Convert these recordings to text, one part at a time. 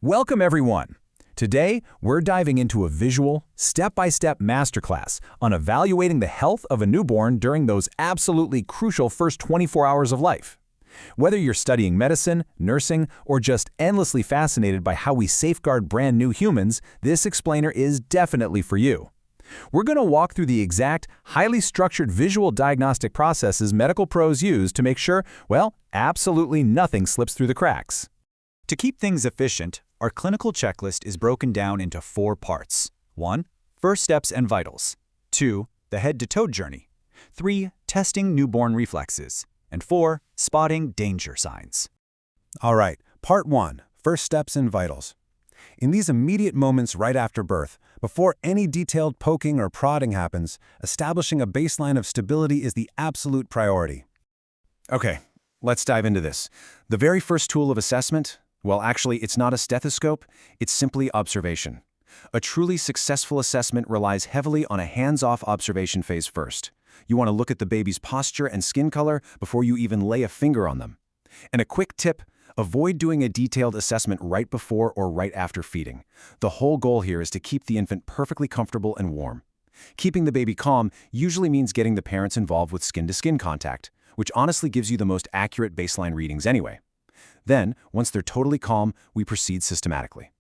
Welcome, everyone. Today, we're diving into a visual, step-by-step masterclass on evaluating the health of a newborn during those absolutely crucial first 24 hours of life. Whether you're studying medicine, nursing, or just endlessly fascinated by how we safeguard brand new humans, this explainer is definitely for you. We're going to walk through the exact, highly structured visual diagnostic processes medical pros use to make sure, well, absolutely nothing slips through the cracks. To keep things efficient, our clinical checklist is broken down into 4 parts. 1. First steps and vitals. 2. The head-to-toe journey. 3. Testing newborn reflexes. And 4. Spotting danger signs. All right, Part 1, First Steps and Vitals. In these immediate moments right after birth, before any detailed poking or prodding happens, establishing a baseline of stability is the absolute priority. Okay, let's dive into this. The very first tool of assessment? Well, actually, it's not a stethoscope, it's simply observation. A truly successful assessment relies heavily on a hands-off observation phase first. You want to look at the baby's posture and skin color before you even lay a finger on them. And a quick tip, avoid doing a detailed assessment right before or right after feeding. The whole goal here is to keep the infant perfectly comfortable and warm. Keeping the baby calm usually means getting the parents involved with skin-to-skin contact, which honestly gives you the most accurate baseline readings anyway. Then, once they're totally calm, we proceed systematically.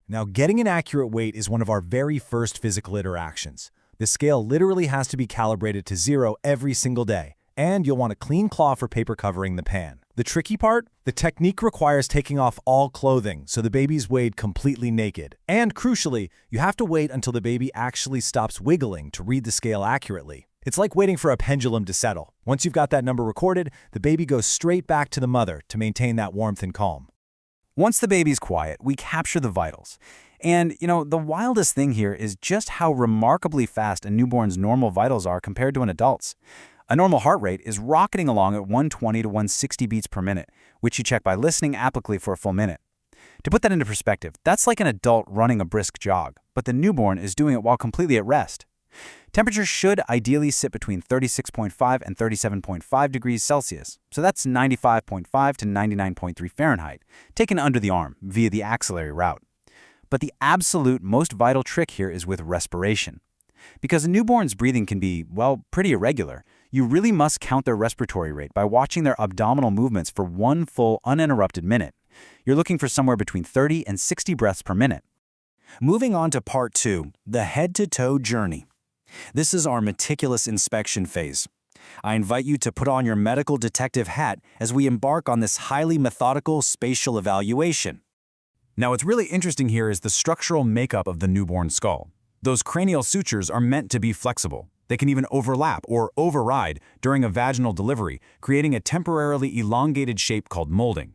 Now, getting an accurate weight is one of our very first physical interactions. The scale literally has to be calibrated to 0 every single day, and you'll want a clean cloth or paper covering the pan. The tricky part? The technique requires taking off all clothing, so the baby's weighed completely naked. And crucially, you have to wait until the baby actually stops wiggling to read the scale accurately. It's like waiting for a pendulum to settle. Once you've got that number recorded, the baby goes straight back to the mother to maintain that warmth and calm. Once the baby's quiet, we capture the vitals. And, the wildest thing here is just how remarkably fast a newborn's normal vitals are compared to an adult's. A normal heart rate is rocketing along at 120 to 160 beats per minute, which you check by listening apically for a full minute. To put that into perspective, that's like an adult running a brisk jog, but the newborn is doing it while completely at rest. Temperature should ideally sit between 36.5 and 37.5 degrees Celsius, so that's 95.5 to 99.3 Fahrenheit, taken under the arm via the axillary route. But the absolute most vital trick here is with respiration. Because a newborn's breathing can be, pretty irregular, you really must count their respiratory rate by watching their abdominal movements for one full uninterrupted minute. You're looking for somewhere between 30 and 60 breaths per minute. Moving on to Part 2, the head-to-toe journey. This is our meticulous inspection phase. I invite you to put on your medical detective hat as we embark on this highly methodical spatial evaluation. Now, what's really interesting here is the structural makeup of the newborn skull. Those cranial sutures are meant to be flexible. They can even overlap or override during a vaginal delivery, creating a temporarily elongated shape called molding.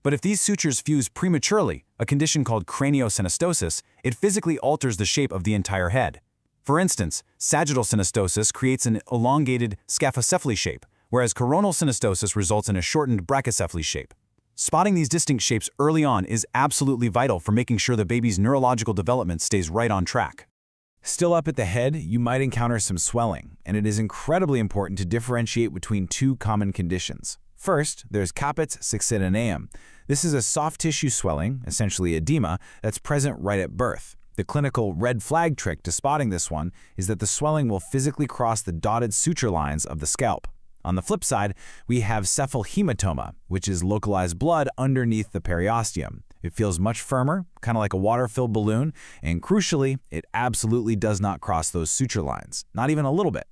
But if these sutures fuse prematurely, a condition called craniosynostosis, it physically alters the shape of the entire head. For instance, sagittal synostosis creates an elongated scaphocephaly shape, whereas coronal synostosis results in a shortened brachycephaly shape. Spotting these distinct shapes early on is absolutely vital for making sure the baby's neurological development stays right on track. Still up at the head, you might encounter some swelling, and it is incredibly important to differentiate between 2 common conditions. First, there's Caput's succinineum. This is a soft tissue swelling, essentially edema, that's present right at birth. The clinical red flag trick to spotting this one is that the swelling will physically cross the dotted suture lines of the scalp. On the flip side, we have cephalhematoma, which is localized blood underneath the periosteum. It feels much firmer, kind of like a water-filled balloon, and crucially, it absolutely does not cross those suture lines, not even a little bit.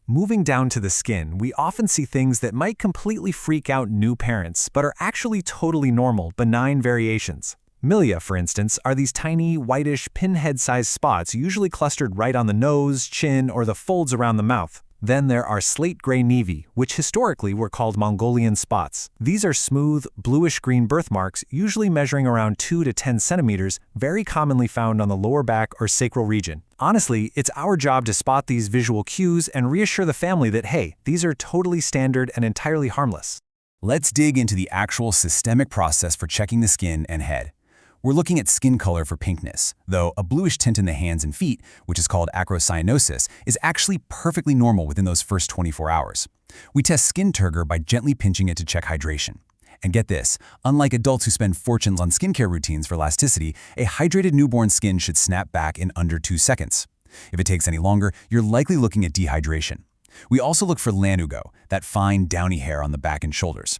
Moving down to the skin, we often see things that might completely freak out new parents, but are actually totally normal, benign variations. Milia, for instance, are these tiny, whitish, pinhead-sized spots usually clustered right on the nose, chin, or the folds around the mouth. Then there are slate-gray nevi, which historically were called Mongolian spots. These are smooth, bluish-green birthmarks, usually measuring around 2 to 10 centimeters, very commonly found on the lower back or sacral region. Honestly, it's our job to spot these visual cues and reassure the family that, hey, these are totally standard and entirely harmless. Let's dig into the actual systemic process for checking the skin and head. We're looking at skin color for pinkness, though a bluish tint in the hands and feet, which is called acrocyanosis, is actually perfectly normal within those first 24 hours. We test skin turgor by gently pinching it to check hydration. And get this, unlike adults who spend fortunes on skincare routines for elasticity, a hydrated newborn skin should snap back in under 2 seconds. If it takes any longer, you're likely looking at dehydration. We also look for lanugo, that fine, downy hair on the back and shoulders.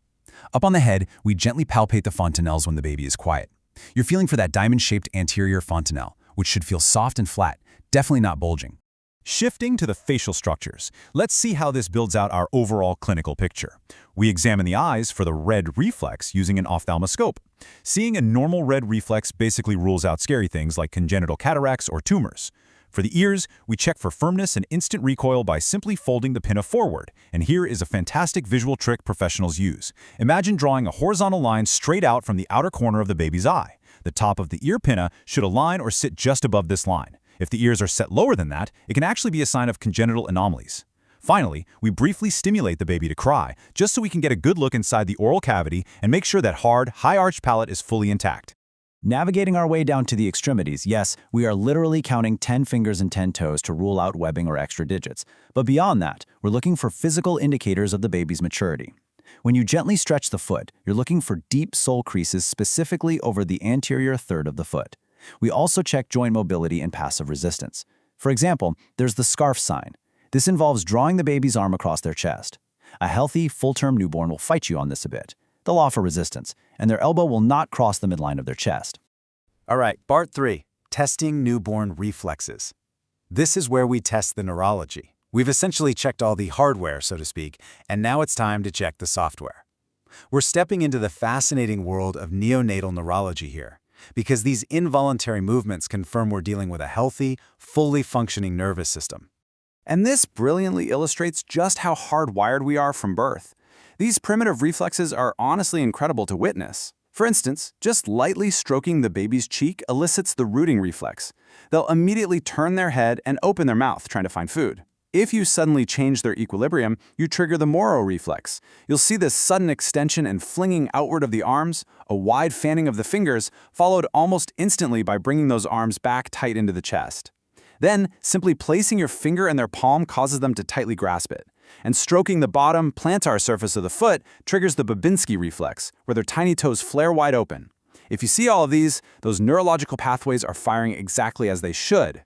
Up on the head, we gently palpate the fontanelles when the baby is quiet. You're feeling for that diamond-shaped anterior fontanelle, which should feel soft and flat, definitely not bulging. Shifting to the facial structures, let's see how this builds out our overall clinical picture. We examine the eyes for the red reflex using an ophthalmoscope. Seeing a normal red reflex basically rules out scary things like congenital cataracts or tumors. For the ears, we check for firmness and instant recoil by simply folding the pinna forward. And here is a fantastic visual trick professionals use. Imagine drawing a horizontal line straight out from the outer corner of the baby's eye. The top of the ear pinna should align or sit just above this line. If the ears are set lower than that, it can actually be a sign of congenital anomalies. Finally, we briefly stimulate the baby to cry, just so we can get a good look inside the oral cavity and make sure that hard, high-arched palate is fully intact. Navigating our way down to the extremities, yes, we are literally counting 10 fingers and 10 toes to rule out webbing or extra digits. But beyond that, we're looking for physical indicators of the baby's maturity. When you gently stretch the foot, you're looking for deep sole creases specifically over the anterior third of the foot. We also check joint mobility and passive resistance. For example, there's the scarf sign. This involves drawing the baby's arm across their chest. A healthy, full-term newborn will fight you on this a bit. They'll offer resistance, and their elbow will not cross the midline of their chest. All right, part 3, testing newborn reflexes. This is where we test the neurology. We've essentially checked all the hardware, so to speak, and now it's time to check the software. We're stepping into the fascinating world of neonatal neurology here, because these involuntary movements confirm we're dealing with a healthy, fully functioning nervous system. And this brilliantly illustrates just how hardwired we are from birth. These primitive reflexes are honestly incredible to witness. For instance, just lightly stroking the baby's cheek elicits the rooting reflex. They'll immediately turn their head and open their mouth trying to find food. If you suddenly change their equilibrium, you trigger the Moro reflex. You'll see this sudden extension and flinging outward of the arms, a wide fanning of the fingers, followed almost instantly by bringing those arms back tight into the chest. Then, simply placing your finger in their palm causes them to tightly grasp it. And stroking the bottom, plantar surface of the foot triggers the Babinski reflex, where their tiny toes flare wide open. If you see all of these, those neurological pathways are firing exactly as they should.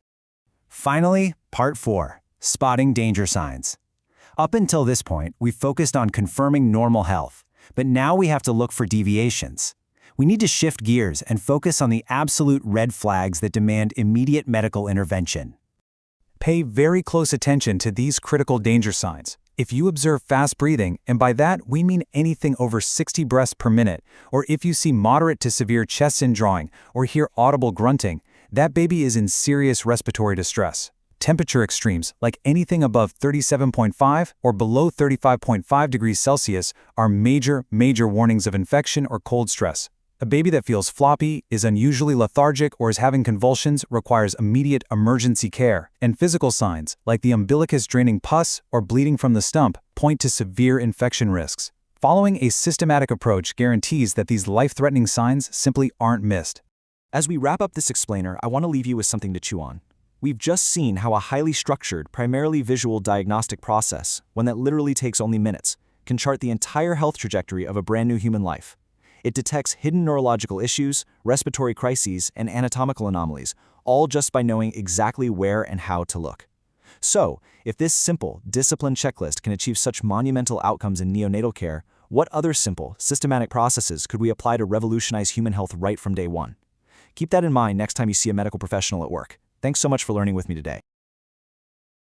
Finally, part 4, spotting danger signs. Up until this point, we've focused on confirming normal health, but now we have to look for deviations. We need to shift gears and focus on the absolute red flags that demand immediate medical intervention. Pay very close attention to these critical danger signs. If you observe fast breathing, and by that we mean anything over 60 breaths per minute, or if you see moderate to severe chest indrawing or hear audible grunting, that baby is in serious respiratory distress. Temperature extremes, like anything above 37.5 or below 35.5 degrees Celsius, are major warnings of infection or cold stress. A baby that feels floppy, is unusually lethargic, or is having convulsions requires immediate emergency care, and physical signs, like the umbilicus draining pus or bleeding from the stump, point to severe infection risks. Following a systematic approach guarantees that these life-threatening signs simply aren't missed. As we wrap up this explainer, I want to leave you with something to chew on. We've just seen how a highly structured, primarily visual diagnostic process, one that literally takes only minutes, can chart the entire health trajectory of a brand new human life. It detects hidden neurological issues, respiratory crises, and anatomical anomalies, all just by knowing exactly where and how to look. So, if this simple, disciplined checklist can achieve such monumental outcomes in neonatal care, what other simple, systematic processes could we apply to revolutionize human health right from day one? Keep that in mind next time you see a medical professional at work. Thanks so much for learning with me today.